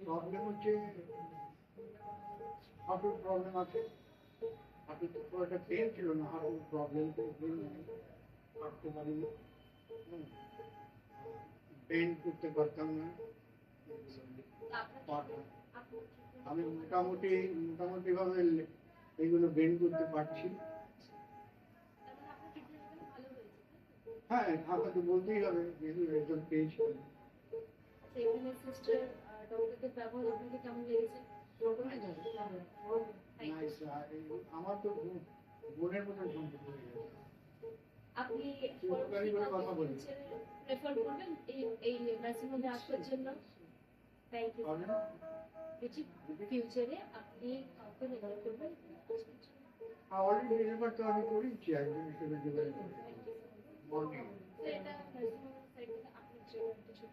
Problem হচ্ছে হাঁটুর problem আছে। হাঁটুর তো একটা পেন ছিল না, হাঁটুর প্রবলেম হাঁটতে পারিনি, পেন করতে পারতাম না। আমি মোটামুটি মোটামুটি ভাবে এগুলো বেন্ড করতে পারছি। হ্যাঁ, আপনাকে বলতেই হবে যেহেতু একজন পেয়েছিলেন। আমার তো বোনের মতো সম্পর্ক হয়ে গেছে। আপনি কথা বলি প্রেফার করবেন এই নার্সিং হোমে আসার জন্য? Thank you. ফিউচারে আপনি কাউকে রেফার করবেন? অলরেডি রেফার তো আমি করেছি একজন হিসেবে যোগাযোগ করে। এটা নার্সিং হোমের সাইড থেকে আপনার জন্য কিছু